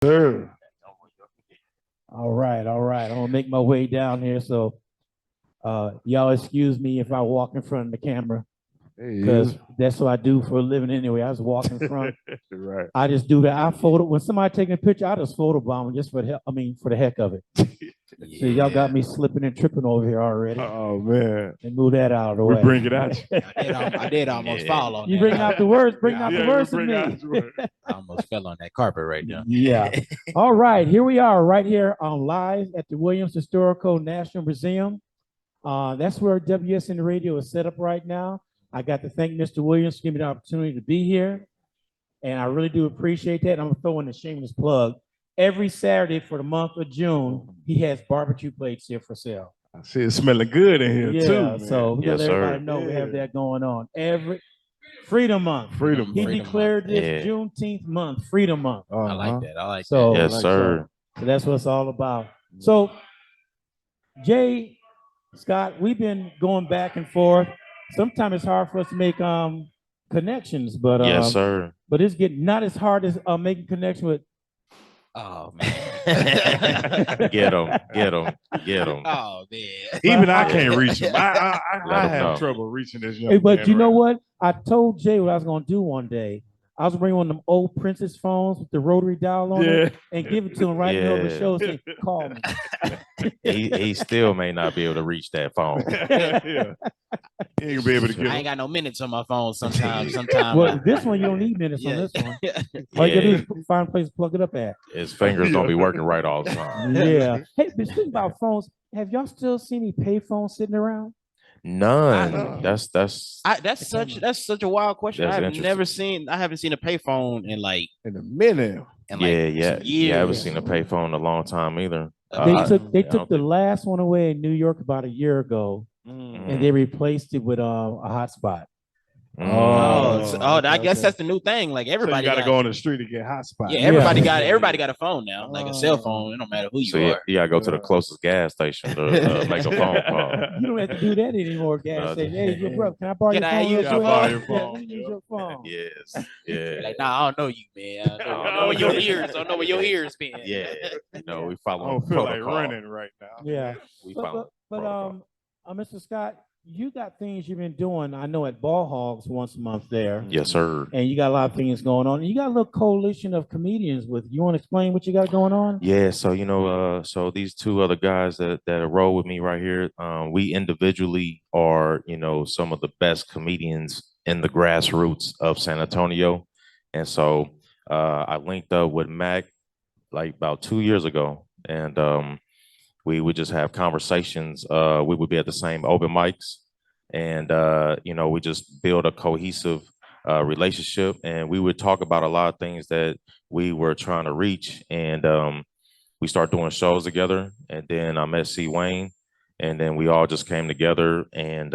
Sir. All right, all right. I'm gonna make my way down here. So y'all excuse me if I walk in front of the camera because that's what I do for a living anyway. I just walk in front. Right. I just do that. I photo when somebody taking a picture, I just photobomb them just for the for the heck of it. So y'all got me slipping and tripping over here already. Oh man. And move that out of the We way. bring it out. I did almost fall on You that. bring out the words, bring out the words of me. I almost fell on that carpet right now. Yeah. All right, here we are, right here on live at the Williams Historical National Museum. That's where WSN Radio is set up right now. I got to thank Mr. Williams for giving me the opportunity to be here, and I really do appreciate that. I'm gonna throw in a shameless plug. Every Saturday for the month of June, he has barbecue plates here for sale. I see it smelling good in here too. Yeah, so we let everybody know we have that going on every Freedom Month. Freedom. He declared this Juneteenth month, Freedom Month. I like that. I like So, that. Yes, sir. So that's what it's all about. So, Jay, Scott, we've been going back and forth. Sometimes it's hard for us to make connections, but Yes, sir. but it's getting not as hard as making connection with. Oh man. Get him, get him, get him. Oh man. Even I can't reach him. I Let him have know. trouble reaching this young Hey, but man you know right what? I told Jay what I was gonna do one day. I was bringing one of them old Princess phones with the rotary dial on it and give it to him right in the middle of the Yeah. show. Say, call me. He still may not be able to reach that phone. Yeah. He ain't gonna be able to get I ain't him. got no minutes on my phone sometimes. Well, this one you don't need minutes on this one. All you gotta do is find a place to plug it up at. His fingers don't be working right all the time. Yeah. Hey, but speaking about phones, have y'all still seen any pay phones sitting around? None. That's that's such a wild question. That's I interesting. haven't seen a payphone in like In a minute. in yeah. years. I haven't seen a payphone in a long time either. They I took don't the think- last one away in New York about a year ago, and they replaced it with a hotspot. I guess that's the new thing. Like So you everybody gotta go on the street to get hotspot. Yeah, everybody got a phone now, like a cell phone. It don't matter who you So are. you gotta go to the closest gas station to make a phone call. You don't have to do that anymore, guys. Say, hey, your brother, can I borrow Can your I phone? use real your quick? phone? Your Yeah, phone, let me use your phone. Yes. Yeah. Like, nah, I don't know you, man. I don't know where your ears. I don't know where your ears been. Yeah. You know, we I follow don't feel like protocol. running right now. Yeah. We follow protocol. Mr. Scott, you got things you've been doing. I know at Ball Hogs once a month there. Yes, sir. And you got a lot of things going on. And you got a little coalition of comedians with you. Want to explain what you got going on? Yeah, so so these two other guys that roll with me right here, we individually are, some of the best comedians in the grassroots of San Antonio. And so I linked up with Mac like about 2 years ago, and we would just have conversations. We would be at the same open mics, and we just build a cohesive relationship, and we would talk about a lot of things that we were trying to reach, and we started doing shows together. And then I met C. Wayne, and then we all just came together and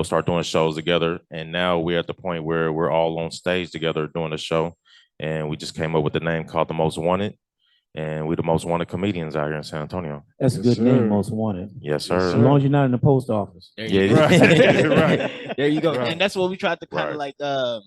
start doing shows together. And now we're at the point where we're all on stage together doing a show, and we just came up with the name called The Most Wanted. And we're the most wanted comedians out here in San Antonio. That's a good name, Most Wanted. Yes, sir. As long as you're not in the post office. There you Yeah. go. Right. There you go. Right. And that's what we tried to kind of Right. like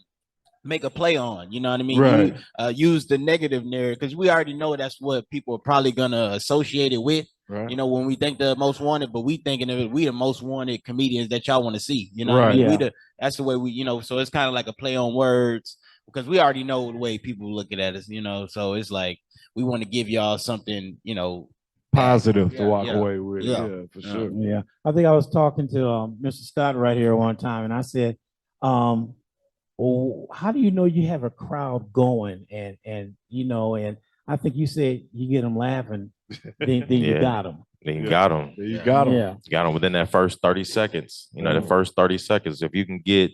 make a play on. You know what I mean? Right. Use the negative narrative because we already know that's what people are probably gonna associate it with. Right. You know, when we think the most wanted, but we thinking of it, we the most wanted comedians that y'all want to see. You know what I Right. mean? Yeah. That's the way we, so it's kind of like a play on words because we already know the way people looking at us, so it's like we want to give y'all something, Positive to Yeah, walk yeah. away with. Yeah. Yeah, for sure. Yeah. I think I was talking to Mr. Scott right here one time, and I said, well, how do you know you have a crowd going? And I think you said you get them laughing, then you Yeah. got them. Then you Yeah. got them. There you got him. Yeah. You got them within that first 30 seconds. The first 30 seconds. If you can get,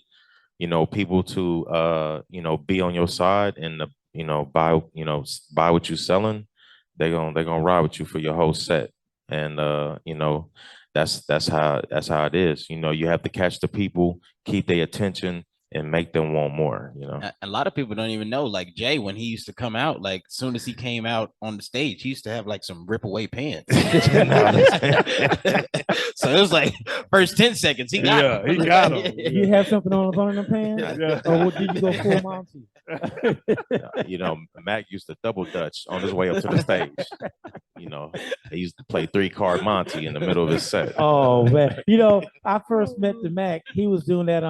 people to, be on your side and, buy what you're selling, they're gonna ride with you for your whole set. And, that's how it is. You have to catch the people, keep their attention, and make them want more, you know. A lot of people don't even know, like Jay, when he used to come out, like as soon as he came out on the stage, he used to have like some rip away pants. So it was like first 10 seconds, he got Yeah, he got 'em. You have something on the bottom of the pants? Yeah. Or what, did you go full Monty? You know, Mac used to double dutch on his way up to the stage. You know, he used to play 3-card Monty in the middle of his set. Oh man, you know, I first met the Mac. He was doing that.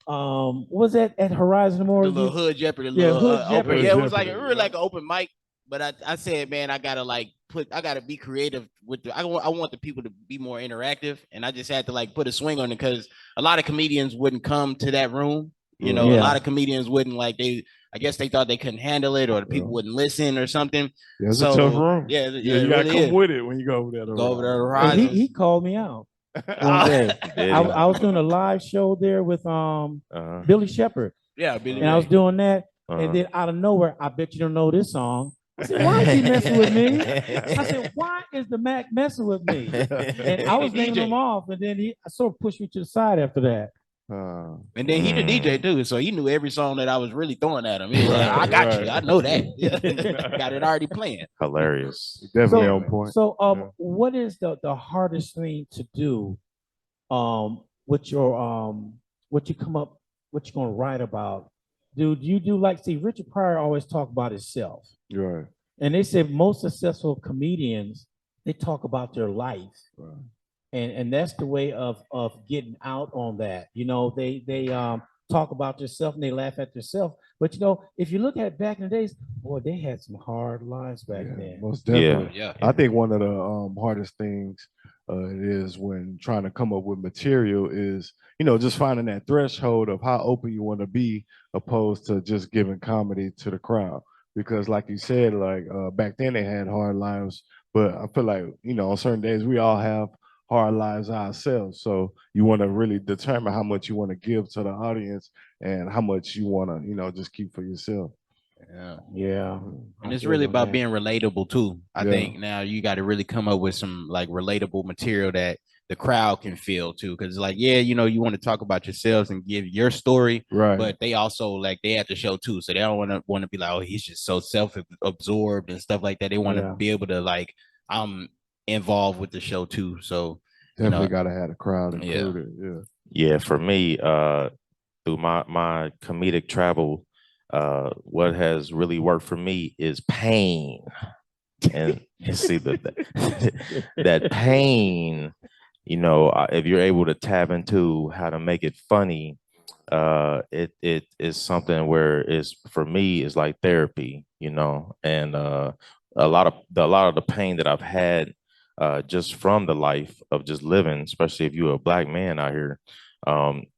What was that at Horizon the Memorial? little Hood Jeopardy, Yeah, little, Hood open. Jeopardy. Yeah, it was like Jeopardy, really like an open mic. But I said, man, I gotta be creative with I want the people to be more interactive, and I just had to like put a swing on it because a lot of comedians wouldn't come to that room. You know, Yeah. a lot of comedians wouldn't I guess they thought they couldn't handle it, or the people wouldn't listen or something. Yeah, it's a tough room. Yeah, Yeah, it you gotta really come is. with it when you go over there. Go over there to And Horizon. he called me out one day. Did I, he? I was doing a live show there with Uh-huh. Billy Shepherd, Yeah, Billy and I was Ray. doing that, Uh-huh. and then out of nowhere, I bet you don't know this song. I said, why is he messing with me? I said, why is the Mac messing with me? And I was naming him off, and then he sort of pushed me to the side after that. And then he the DJ too, so he knew every song that I was really throwing at him. He was like, I got you, I know that. Got it already playing. Hilarious. Definitely on point. So, Yeah. what is the hardest thing to do, with your what you come up, what you're gonna write about? Do you do like, see, Richard Pryor always talk about himself, You're right. and they said most successful comedians, they talk about their life, Right. and that's the way of getting out on that. You know, they talk about themselves and they laugh at themselves. But you know, if you look at it back in the days, boy, they had some hard lives back Yeah, then. most Yeah. definitely. Yeah. I think one of the hardest things it is when trying to come up with material is, you know, just finding that threshold of how open you want to be opposed to just giving comedy to the crowd. Because like you said, like back then they had hard lives, but I feel like, you know, on certain days we all have hard lives ourselves. So you want to really determine how much you want to give to the audience and how much you want to, you know, just keep for yourself. Yeah. Yeah, And it's really about being relatable too. I Yeah. think now you got to really come up with some like relatable material that the crowd can feel too. Cause like, yeah, you know, you want to talk about yourselves and give your story, Right. but they also like they at the show too. So they don't want to be like, oh, he's just so self-absorbed and stuff like that. They want to Yeah. be able to like, I'm involved with the show too. So Definitely got to have the crowd Yeah. included. Yeah. Yeah, for me, through my comedic travel, what has really worked for me is pain. And see that pain, you know, if you're able to tap into how to make it funny, it is something where it's, for me, is like therapy, you know. And a lot of the pain that I've had just from the life of just living, especially if you're a Black man out here,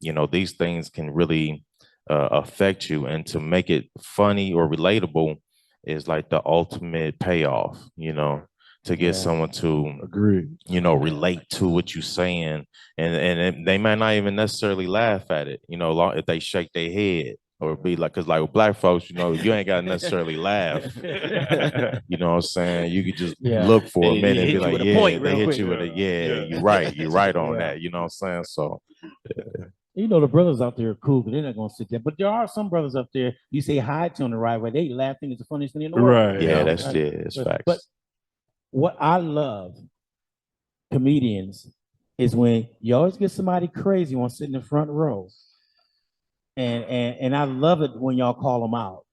you know, these things can really affect you. And to make it funny or relatable is like the ultimate payoff, you know, to get Yeah. someone to, Agreed. you know, relate to what you're saying, and they might not even necessarily laugh at it, you know, if they shake their head or be like, because like with Black folks, you know, you ain't got to necessarily laugh. You know what I'm saying? You could just Yeah. look for a They minute and hit be you like, with a yeah, point they real hit quick. you with a, Yeah. you're right on Yeah. that, you know what I'm saying? So You know, the brothers out there are cool, but they're not gonna sit there. But there are some brothers up there, you say hi to them the right way, they laughing is the funniest thing in the world. Right. yeah, Yeah. that's it's facts. But what I love comedians is when you always get somebody crazy on sitting in the front row. And I love it when y'all call them out.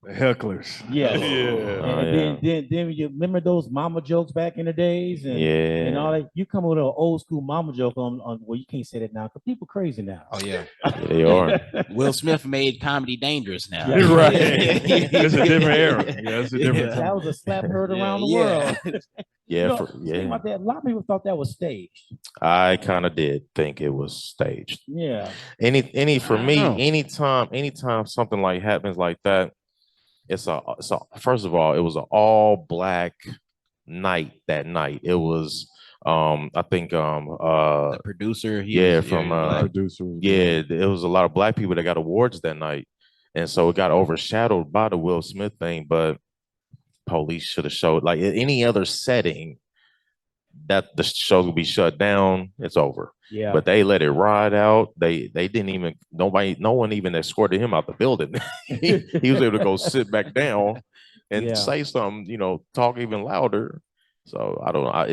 The hecklers. Yes. Yeah. Oh, And then you remember those mama jokes back in the days and Yeah. all that. You come with an old school mama joke on well, you can't say that now because people crazy now. oh yeah. They are. Will Smith made comedy dangerous now. Yeah. Right. It's a different era. Yeah, it's a different That time. was a slap heard around the Yeah. world. Yeah, You know, for, think about that. A lot of people thought that was staged. I kind of did think it was staged. Yeah. Any for I me, don't know. anytime something like happens like that, it's a first of all, it was an all Black night that night. It was I think The producer, yeah, was from Black. Producer. yeah, it was a lot of Black people that got awards that night. And so it got overshadowed by the Will Smith thing, but police should have showed, like in any other setting, that the show's gonna be shut down. It's over. Yeah. But they let it ride out. They didn't even no one even escorted him out the building. He was able to go sit back down and Yeah. say something, talk even louder. So I don't know. I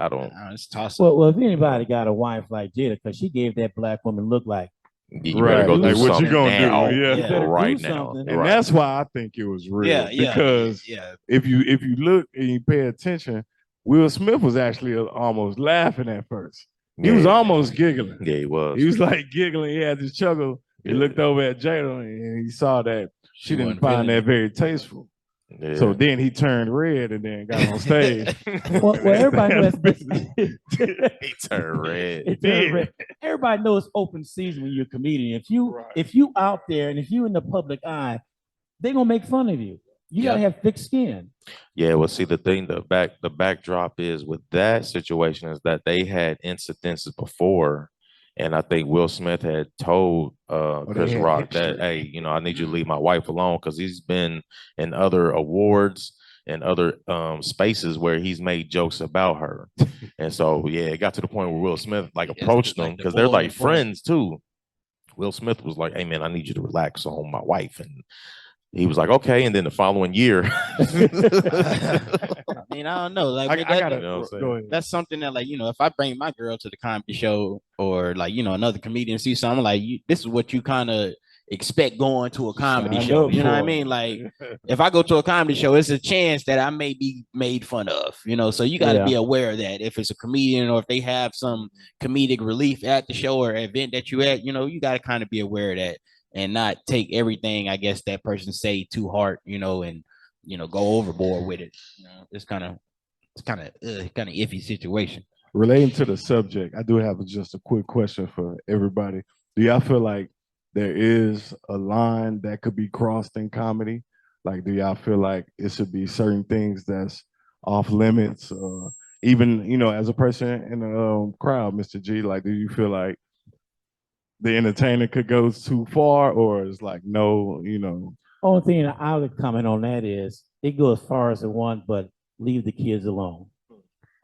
don't. It's toss well, if anybody got a wife like Jada, because she gave that black woman look like, You Right, better go like do what you something gonna do, now. yeah. You better right do now. something. And Right. that's why I think it was real. Because if you look and you pay attention, Will Smith was actually almost laughing at first. He was Yeah. almost giggling. Yeah, he was. He was like giggling. He had this chuckle. He Yeah. looked over at Jada and he saw that she didn't wasn't find feeling that it. very tasteful. Yeah. So then he turned red and then got on stage. well, everybody knows he turned red. It turned red. Everybody knows open season when you're a comedian. Right. If you out there and if you in the public eye, they're gonna make fun of you. You gotta have thick skin. Yeah, well, see, the backdrop is with that situation is that they had incidences before, and I think Will Smith had told Chris had Rock that, history. hey, I need you to leave my wife alone because he's been in other awards and other spaces where he's made jokes about her, and so yeah, it got to the point where Will Smith approached like them the because they're like boiling point. friends too. Will Smith was like, "Hey man, I need you to relax on my wife," and he was like, "Okay." And then the following year, I mean, I don't know. Like I that- gotta You know what I'm saying? go ahead. that's something that, like, if I bring my girl to the comedy show or another comedian see something like this is what you kind of expect going to a comedy Sign show. up You know what I for it. mean? Like, if I go to a comedy show, it's a chance that I may be made fun of. So you got to be aware of that. If it's a comedian or if they have some comedic relief at the show or event that you at, you got to kind of be aware of that and not take everything, I guess, that person say too hard, and go overboard with it. It's kind of iffy situation. Relating to the subject, I do have just a quick question for everybody. Do y'all feel like there is a line that could be crossed in comedy? Like, do y'all feel like it should be certain things that's off limits? Even, as a person in the crowd, Mr. G, like, do you feel like the entertainer could go too far, or it's like, no, Only thing that I would comment on that is it goes as far as it wants, but leave the kids alone.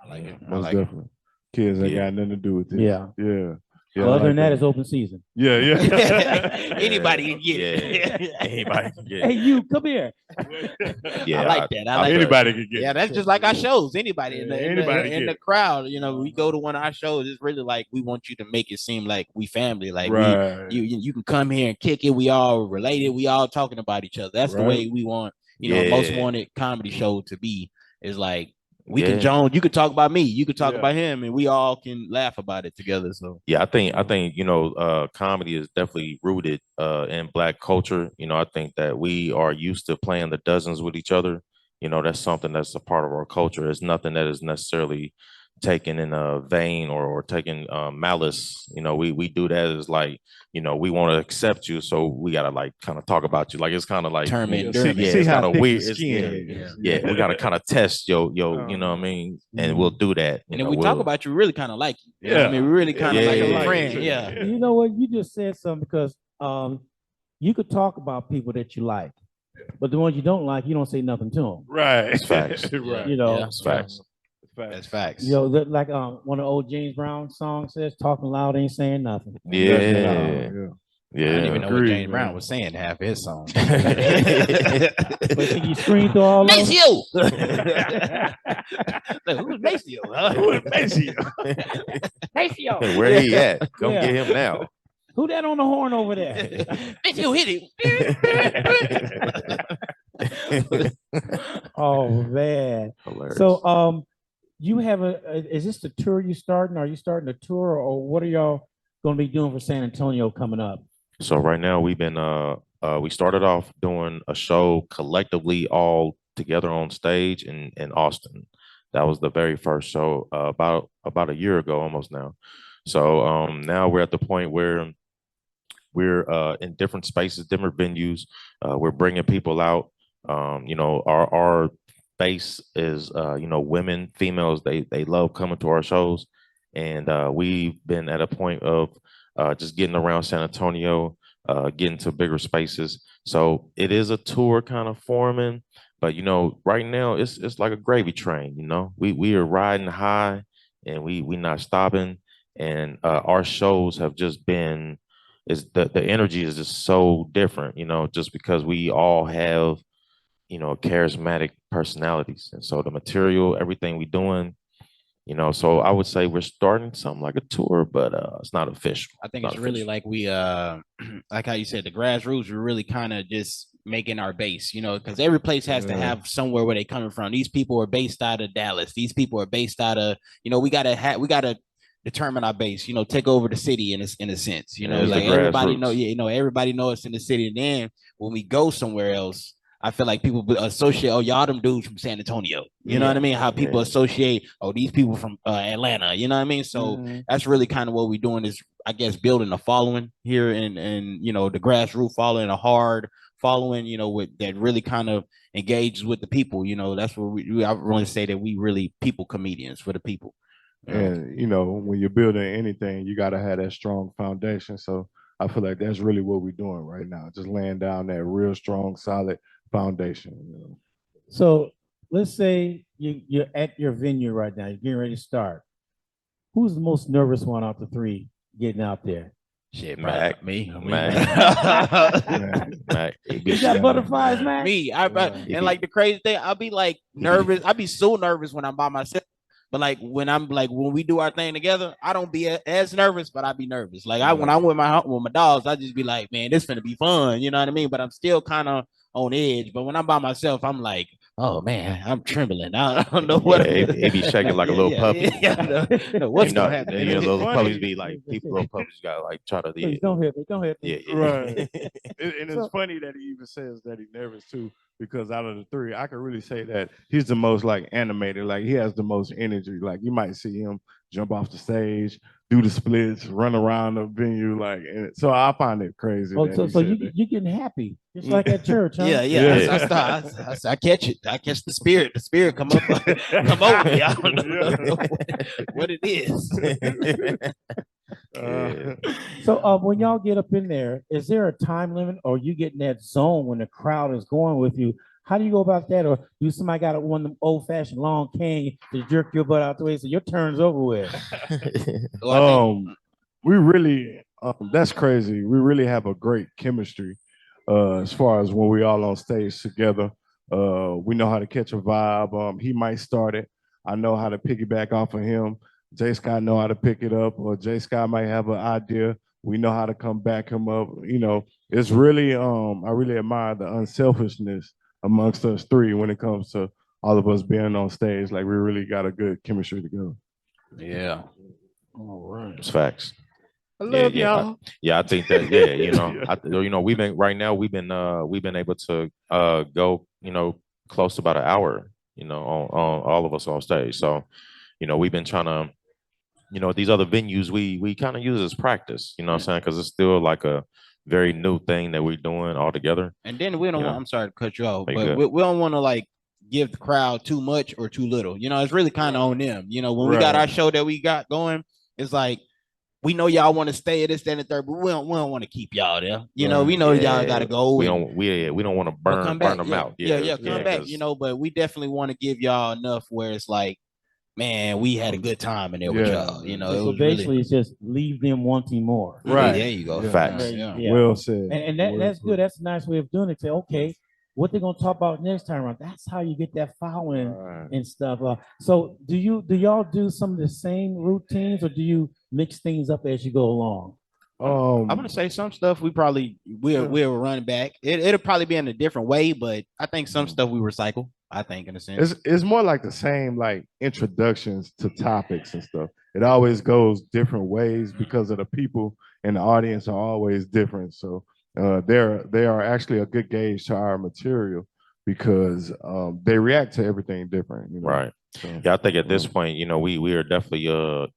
I like it. I most like it. definitely. Kids ain't Yeah. got nothing to do with this. Yeah. Yeah. Yeah, Other I than like that, it's open season. Yeah, yeah. Anybody can get Yeah. it. Anybody can get Hey, it. you come here. Yeah, I like that. I like Anybody could get Yeah, it. that's just like our shows. Anybody in the, Yeah, in the, anybody in get the it. crowd, we go to one of our shows. It's really like we want you to make it seem like we family. Like Right. you can come here and kick it. We all related. We all talking about each other. That's the Right. way we want, a most Yeah. wanted comedy show to be. Is like we can Yeah. Jones. You could talk about me. You could talk Yeah. about him, and we all can laugh about it together. So Yeah, I think comedy is definitely rooted in Black culture. I think that we are used to playing the dozens with each other. That's something that's a part of our culture. It's nothing that is necessarily taken in a vein or taken malice. We do that as like, we want to accept you, so we gotta like kind of talk about you. Like it's kind of like Term it, See, term it. see it's how kind of thick weird. the It's- skin yeah, is. yeah, we gotta kind of test you know what I mean, and we'll do that. And then we talk about you, really kind of like you. Yeah. I mean, we really kind of Yeah, like yeah, your yeah, friend. yeah. Yeah. You know what? You just said something because you could talk about people that you like, but the ones you don't like, you don't say nothing to them. Right. It's facts. Right. You know, Yeah. It's facts. That's facts. like one of old James Brown songs says, "Talking loud ain't saying nothing." Yeah, Yeah. I don't even know what Agreed, James man. Brown was saying half of his song. But can you scream through all of them? Maceo. Like, who's Maceo? Who is Maceo? Maceo. Hey, where he at? Come Yeah. get him now. Who that on the horn over there? Maceo hit him. Oh man. Hilarious. So you have is this the tour you starting? Are you starting a tour, or what are y'all going to be doing for San Antonio coming up? So right now we've been we started off doing a show collectively all together on stage in Austin. That was the very first show about a year ago almost now. So now we're at the point where we're in different spaces, different venues. We're bringing people out. Our base is women, females. They love coming to our shows, and we've been at a point of just getting around San Antonio, getting to bigger spaces. So it is a tour kind of forming, but right now it's like a gravy train. We are riding high, and we not stopping. And our shows have just been is the energy is just so different, just because we all have, charismatic personalities. And so the material, everything we doing, so I would say we're starting something like a tour, but it's not official. I think Not it's really official. like we like how you said, the grassroots, we're really kind of just making our base, because every place has to Yeah. have somewhere where they coming from. These people are based out of Dallas. These people are based out of, we gotta determine our base, take over the city in a sense, Yeah, it's the like everybody know, grassroots. everybody know us in the city. And then when we go somewhere else, I feel like people associate, oh, y'all them dudes from San Antonio. You know what I mean? How people Yeah. associate, oh, these people from Atlanta. You know what I mean? So Mhm. that's really kind of what we're doing is, I guess, building a following here and the grassroots following, a hard following, with that really kind of engages with the people. That's where I really say that we really people comedians for the people. And when you're building anything, you got to have that strong foundation. So I feel like that's really what we're doing right now, just laying down that real strong, solid foundation. So let's say you're at your venue right now, you're getting ready to start. Who's the most nervous one out the three getting out there? Shit, Mac, me, Mac. Mac, it be You got Yeah. butterflies, man? me. Yeah. And like the crazy thing, I'll be like nervous. I'll be so nervous when I'm by myself. But like when we do our thing together, I don't be as nervous, but I be nervous. Like when I'm with my dogs, I just be like, man, this finna be fun. You know what I mean? But I'm still kind of on edge. But when I'm by myself, I'm like, oh man, I'm trembling. I don't know what Yeah, it be shaking like a little puppy. what's gonna happen. Little funny. puppies be like little puppies got like try to Please don't hit me. Don't hit me. yeah. Right. And So- it's funny that he even says that he's nervous too, because out of the three, I can really say that he's the most like animated. Like he has the most energy. Like you might see him jump off the stage, do the splits, run around the venue. Like, and so I find it crazy. Oh, that so he so said you that. you getting happy, just like at church, huh? Yeah. Yeah. I catch it. I catch the spirit. The spirit come up, come over me. I don't know what it is. Uh, So when y'all get up in there, is there a time limit, or you get in that zone when the crowd is going with you? How do you go about that? Or do somebody got one of them old fashioned long cane to jerk your butt out the way so your turn's over with? Well, I think- we really that's crazy. We really have a great chemistry as far as when we all on stage together. We know how to catch a vibe. He might start it. I know how to piggyback off of him. Jay Scott know how to pick it up, or Jay Scott might have an idea. We know how to come back him up. It's really I really admire the unselfishness amongst us three when it comes to all of us being on stage. Like we really got a good chemistry together. yeah. It's facts. I Yeah, love yeah, y'all. Yeah, I think that we've been able to go, close to about an hour, on all of us on stage. So, we've been trying to, these other venues we kind of use as practice, what I'm saying? Because it's still like a very new thing that we're doing all together. And then we don't. Yeah. I'm sorry to cut you off, Make but good. we don't want to like give the crowd too much or too little. It's really kind of on them. When we got Right. our show that we got going, it's like we know y'all want to stay at this, then the third, but we don't want to keep y'all there. We know y'all got to go. We and- don't want to or burn them yeah. out. Yeah, come back. 'cause- But we definitely want to give y'all enough where it's like, man, we had a good time in there with Yeah. y'all. It So was basically, really it's just leave them wanting more. Right. There you go. Yeah. Facts. Yeah. Yeah. Well said. And Well that's put. good. That's a nice way of doing it. Say, okay, what they're gonna talk about next time around. That's how you get that following Right. and stuff. So do y'all do some of the same routines, or do you mix things up as you go along? I'm gonna say some stuff we'll run back. It'll probably be in a different way, but I think some stuff we recycle. I think in a sense. It's more like the same like introductions to topics and stuff. It always goes different ways because of the people and the audience are always different. So they are actually a good gauge to our material because they react to everything different. Right. So, Yeah, I think at this point, we are definitely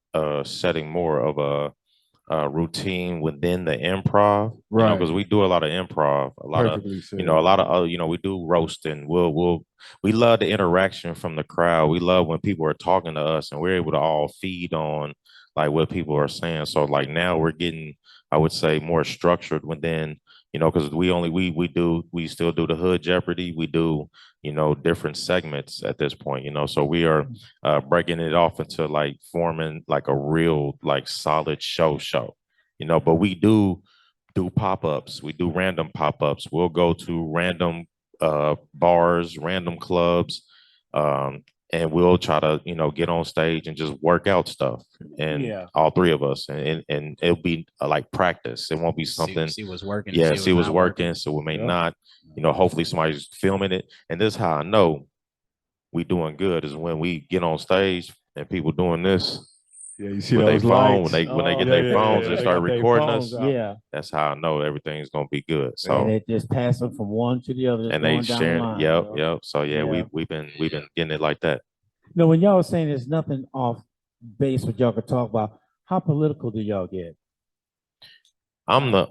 setting more of a routine within the improv, Right. because we do a lot of improv, a lot of perfectly said. a lot of we do roasting. We love the interaction from the crowd. We love when people are talking to us and we're able to all feed on like what people are saying. So like now we're getting, I would say, more structured within you know, because we still do the Hood Jeopardy. We do, you know, different segments at this point, you know. So we are breaking it off into like forming like a real like solid show, you know. But we do pop-ups. We do random pop-ups. We'll go to random bars, random clubs, and we'll try to, you know, get on stage and just work out stuff. And Yeah. all three of us, and it'll be like practice. It won't be something. See what's working. Yeah, see what's not working. So we may Yeah. not, you know, hopefully somebody's filming it. And this is how I know we doing good is when we get on stage and people doing this Yeah, you see with their those phone, lights. when they get Oh, their yeah, phones yeah, and they start got their recording phones us, out. Yeah. that's how I know everything's gonna be good. And So it just passing from one to the other, just and they going down the sharing, line. yep, you know? yep. So yeah, Yeah. we've been getting it like that. No, when y'all was saying there's nothing off base what y'all could talk about, how political do y'all get? I'm the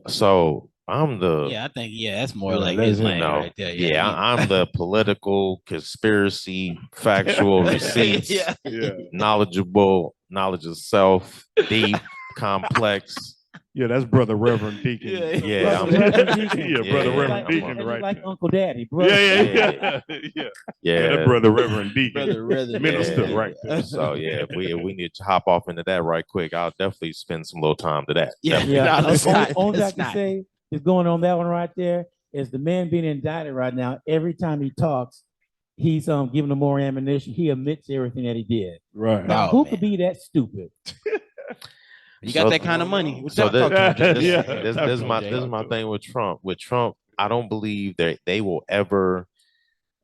Yeah, I think that's more Yeah, like that's his him. lane no, right there. yeah, I'm the political conspiracy, factual receipts, Yeah. Yeah, knowledgeable, knowledge of self, deep, complex. yeah, that's brother Reverend Deacon. Yeah, Brother Reverend Deacon. Yeah, brother Yeah, Reverend like, Deacon, it's right like there. Uncle Daddy, Yeah, brother. yeah, Yeah. yeah, yeah. Yeah, That brother Reverend Deacon. Brother Minister, Yeah. right there. So yeah, if we need to hop off into that right quick, I'll definitely spend some little time to that. Yeah. Definitely. Yeah, No, let's only, not. only I Let's can not. say is going on that one right there is the man being indicted right now. Every time he talks, he's giving them more ammunition. He admits everything that he did. Right. Now, Oh, who man. could be that stupid? You got that kind of money. So Talk to him, Jay. this, Yeah. this is my thing with Trump. With Trump, I don't believe that they will ever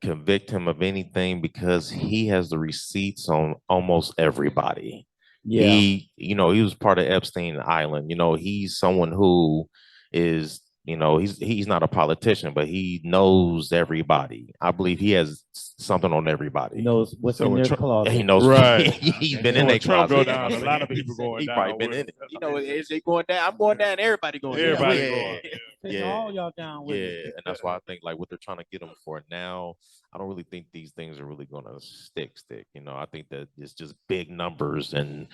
convict him of anything because he has the receipts on almost everybody. Yeah, He, you know, he was part of Epstein Island. You know, he's someone who is, you know, he's not a politician, but he knows everybody. I believe he has something on everybody. he knows what's So in when their Trump- closet. He knows, Right. he's been So in when their Trump go closet. down, a lot of people going He down probably been with in it. You know, is they going down? I'm going down. Everybody going down. Everybody Yeah. going. Taking yeah. all y'all down with Yeah, it. and that's why I think like what they're trying to get him for now, I don't really think these things are really gonna stick. You know, I think that it's just big numbers and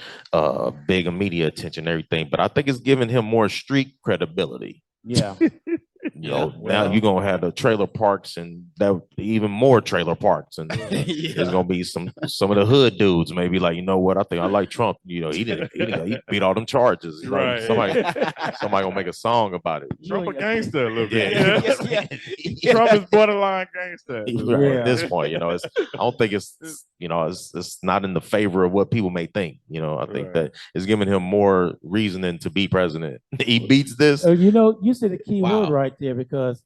big media attention and everything. But I think it's giving him more street credibility. Yeah, You know, well- now you're gonna have the trailer parks and that even more trailer parks, and Yeah. there's gonna be some of the hood dudes maybe like, you know what, I think I like Trump. You know, he beat all them charges. You know, Right. somebody gonna make a song about it. Trump a gangster a little bit. Yeah. Yeah. Trump is borderline gangster. At this point, you know, I don't think it's you know, it's not in the favor of what people may think. You know, I think Right. that it's giving him more reasoning to be president. He beats this. You know, you said a key Wow. word right there because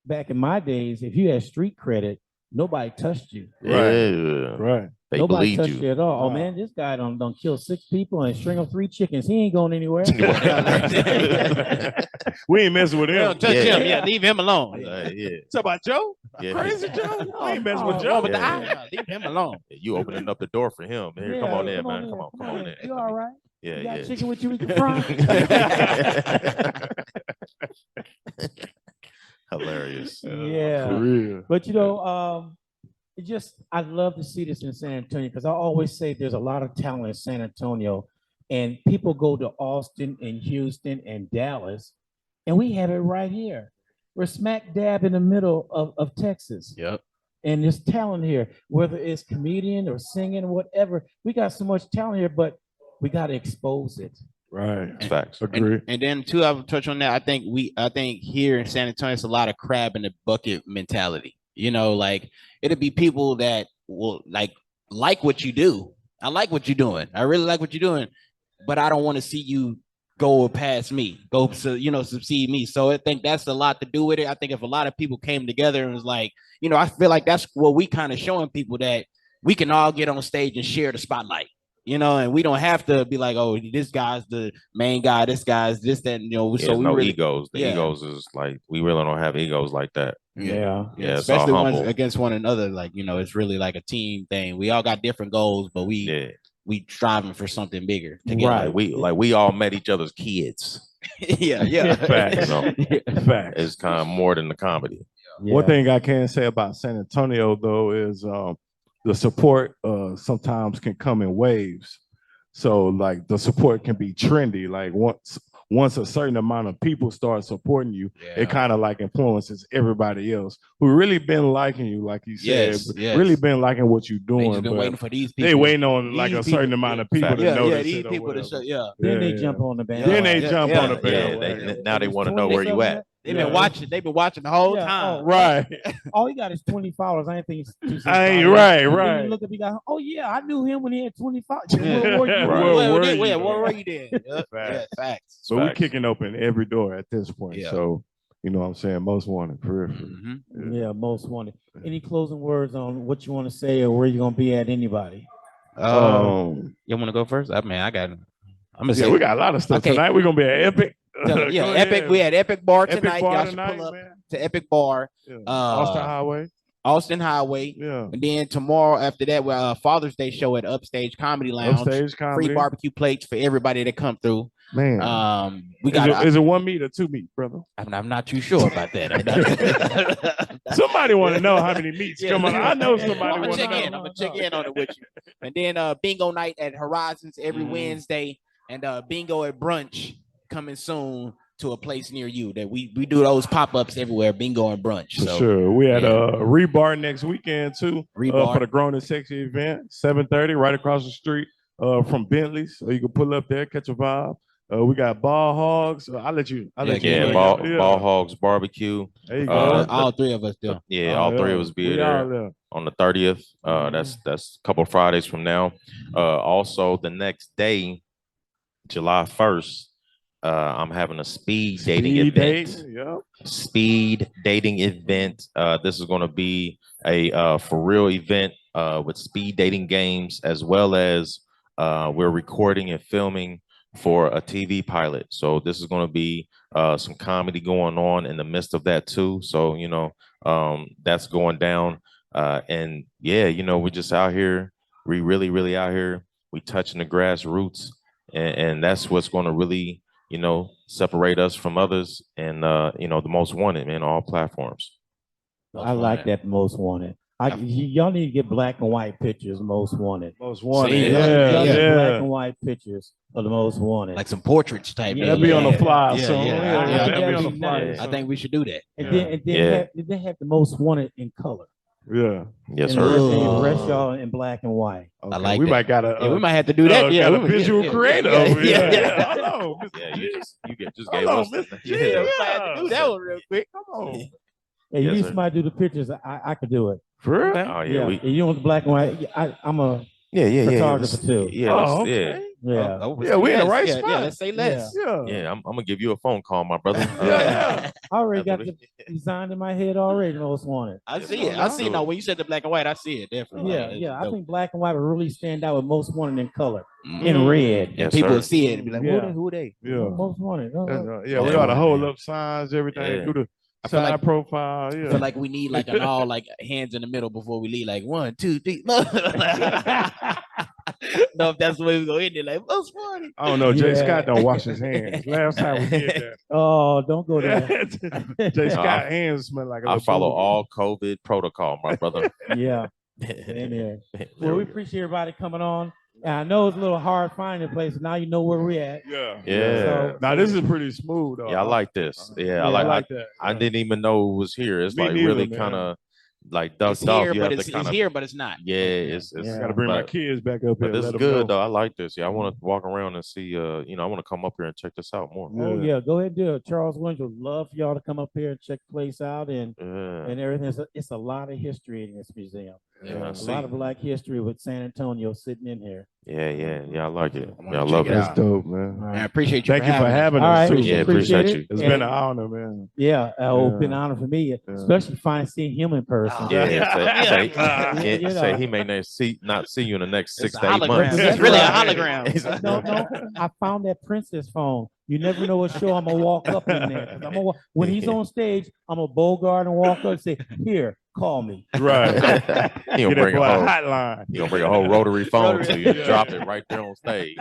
back in my days, if you had street credit, nobody touched you. Yeah, Right. they Nobody believed touched you you. at all. Oh Wow. man, this guy done kill 6 people and string up 3 chickens. He ain't going anywhere. We ain't messing with We him. don't touch Yeah. him. Yeah, leave him alone. Yeah, Talk about Joe? yeah. Crazy Joe? We ain't messing no, with Joe. With the Yeah. eye, leave him alone. You opening up the door for him. Here, come on in, man. Come on in. You all right? Yeah, You got yeah. chicken with you we can fry? Hilarious. Yeah. For real. But you know, it just I love to see this in San Antonio because I always say there's a lot of talent in San Antonio, and people go to Austin and Houston and Dallas, and we have it right here. We're smack dab in the middle of Texas, Yep. and there's talent here, whether it's comedian or singing or whatever. We got so much talent here, but we got to expose it. Right. It's facts. Agree. And then too, I would touch on that. I think here in San Antonio, it's a lot of crab in the bucket mentality. You know, like it'll be people that will like what you do. I like what you're doing. I really like what you're doing, but I don't want to see you go past me, succeed me. So I think that's a lot to do with it. I think if a lot of people came together and was like, you know, I feel like that's what we kind of showing people that we can all get on stage and share the spotlight. You know, and we don't have to be like, oh, this guy's the main guy, this guy's this, that, you know. There's So we no really, egos. The yeah. egos is like we really don't have egos like that. Yeah. Yeah, it's all especially ones humble. against one another. Like, you know, it's really like a team thing. We all got different goals, but Yeah, we striving for something bigger together. Right. we all met each other's kids. yeah. Facts. You know, Facts. it's kind of more than the comedy. One thing I can say about San Antonio though is the support sometimes can come in waves. So like the support can be trendy. Like once a certain amount of people start supporting you, Yeah. it kind of like influences everybody else who really been liking you, like you said, Yes, but yes. really been liking what you're They doing. just been but waiting for these people. they waiting on like These a certain people, amount yeah. of people to Yeah, notice these it or people to whatever. show, yeah. Then they Yeah. jump on the band. Then they Yeah, jump yeah, on the Yeah, bandwagon. now they There's want to know where you 27 at. They've Yeah. been watching. They've been watching the whole Yeah, time. Right. All he got is 20 followers. I ain't think it's 2 I ain't followers. right, And then right. you look up, you got, oh yeah, I knew him when he had 25. Where were you? Right. Where were they- you, where though? were you then? Yeah, Facts. facts. So we Facts. kicking open every door at this point. Yeah. So you know what I'm saying, most wanted for real. Mhm. Yeah, most wanted. Any closing words on what you want to say or where you're gonna be at? Anybody? You want to go first? I mean, I got. I'm gonna Yeah, say we got a lot of stuff Okay. tonight. We're gonna be at Epic. yeah, Go Epic. ahead. We had Epic Bar Epic tonight. Bar Y'all should tonight, pull up man. to Epic Bar, Yeah. Austin Highway. Austin Highway. Yeah. And then tomorrow after that, we're Father's Day show at Upstage Comedy Lounge. Upstage comedy. Free barbecue plates for everybody that come through. Man. We is, it, got. is it 1 meat or 2 meat, brother? I'm not too sure about that. Somebody want to know how many meats Yeah. come on. I know I'm somebody gonna want to check know. in. I'm gonna check in on it with you. And then bingo night at Horizons every Wednesday, and bingo at brunch coming soon to a place near you. That we do those pop-ups everywhere. Bingo and brunch. For So sure. We had yeah. Rebar next weekend too. Rebar. For the Grown and Sexy event, 7:30, right across the street from Bentley's. So you can pull up there, catch a vibe. We got Ball Hogs. I'll let you. Yeah, Yeah, play. Ball Hogs Barbecue. There you Uh, go. all three of us do. Yeah, Oh, all three yeah. of us be We there all there. on the 30th. That's a couple of Fridays from now. Also, the next day, July 1st, I'm having a speed dating Speed event. dating, yeah. Speed dating event. This is going to be a for real event with speed dating games, as well as we're recording and filming for a TV pilot. So this is going to be some comedy going on in the midst of that too. So that's going down. And yeah, we're just out here. We really out here. We touching the grassroots, and that's what's going to really separate us from others, and the most wanted, man, on all platforms. I like that most wanted. Y'all need to get black and white pictures. Most wanted. Most wanted. See, Yeah, Y'all get yeah. black and white pictures of the most wanted. Like some portraits type. Yeah, That'll be on the fly. Yeah, so yeah. yeah, I that'll think be on that'd the be fly. nice. I think we should do that. And Yeah. then Yeah. they have the most wanted in color. Yeah. Yes, and sir. Ooh. the rest y'all in black and white. Okay. like we that. might gotta. Yeah, we might have to do that. Yeah, got we a visual creator yeah, over yeah, here. yeah. Hello, Mr. Yeah, G. you just gave Hello, us. Mr. G. Yeah, we might have to do that one real quick. Come on. Hey, you Yes, need sir. somebody to do the pictures. I could do it. For real? Oh yeah, If you want the black and white, I'm a yeah. photographer too. Yeah, Oh, let's- yeah. okay. yeah. Yeah, we in the right yeah, spot. Yeah, let's say less. Yeah. Yeah, I'm gonna give you a phone call, my brother. Yeah. I already got the Absolutely. design in my head already. Most wanted. I see it. I see it. No, when you said the black and white, I see it definitely. Yeah. I think black and white would really stand out with most wanted in color, Mhm. in red. And Yes, people sir. will see it and be like, Yeah. who they? Yeah. Most wanted. Yeah, we Yeah. ought to hold up signs, everything, Yeah. do the I feel side like- profile. I Yeah. feel like we need like an all like hands in the middle before we leave. Like 1, 2, 3. No, if that's the way we go in there, like most funny. I don't know. Jay Yeah. Scott don't wash his hands. Last time we did Oh, don't go there. that. Jay Scott hands smell like a I little follow booty. all COVID protocol, my brother. Yeah. Amen. There Well, we we go. appreciate everybody coming on. And I know it's a little hard finding a place. Now you know where we're at. Yeah. Yeah. So- Now this is pretty smooth. Though. Yeah, I like this. Yeah, I I like. that. I didn't even know it was here. It's Me like neither, really man. kind of like It's ducked off. here, You but have it's to kind of. here, but it's not. Yeah, it's. Yeah. Got to bring my but- kids back up But here. this let is 'em good know. though. I like this. Yeah, I want to walk around and see. I want to come up here and check this out more. Oh yeah, go ahead and do it. Charles Williams would love for y'all to come up here and check the place out and Yeah, everything. It's a lot of history in this museum. yeah, I A see. lot of black history with San Antonio sitting in here. Yeah. I like it. wanna Yeah, I check love it it. That's out. dope, man. All I right. appreciate you. Thank you for having All us. right. too. Yeah, appreciate you. It's And- been an honor, man. Yeah, it's been Yeah. an honor for me, Yeah. especially fine seeing him in person. Yeah, Yeah. say, You say know. he may not see you in the next It's 6 a to 8 hologram. months. That's It's really a right. hologram. No, I found that Princess phone. You never know what show I'm gonna walk up in there. 'Cause when he's on stage, I'm a Bogart and walk up and say, "Here, call me." Right. He gonna Get bring that boy a whole. hotline. He gonna bring a whole rotary phone to you. Yeah. Drop it right there on stage.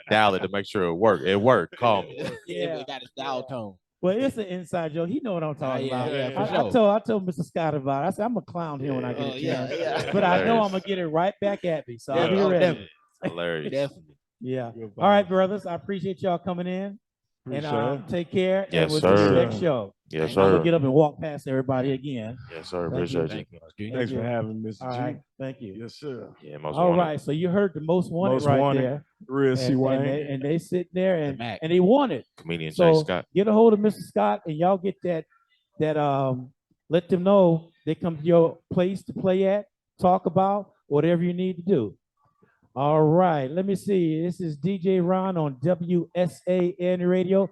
Dial it to make sure it worked. It worked. Call me. Yeah, we got his dial tone. Well, it's an inside joke. He know what I'm talking yeah, about. yeah, for I sure. told Mr. Scott about it. I said, I'm gonna clown him when I get a Yeah, chance. yeah. But I know Hilarious. I'm gonna get it right back at me. So I'll be Yeah, oh, ready. definitely. Hilarious. Definitely. Yeah. All right, brothers. I appreciate y'all coming in. And Appreciate it. take care. And Yes, we'll see you sir. next show. Yes, I'm gonna sir. get up and walk past everybody again. Yes, sir. Thank you. Appreciate you. Thanks you. for having me, Mr. All G. right, thank you. Yes, sir. Yeah, most All wanted. right, so you heard the most wanted Most right wanted. there. Real C. Wayne. And they sit there and Mac. they want it. Comedian Jay So Scott. get a hold of Mr. Scott and y'all get that let them know they come to your place to play at, talk about whatever you need to do. All right, let me see. This is DJ Ron on WSAN Radio.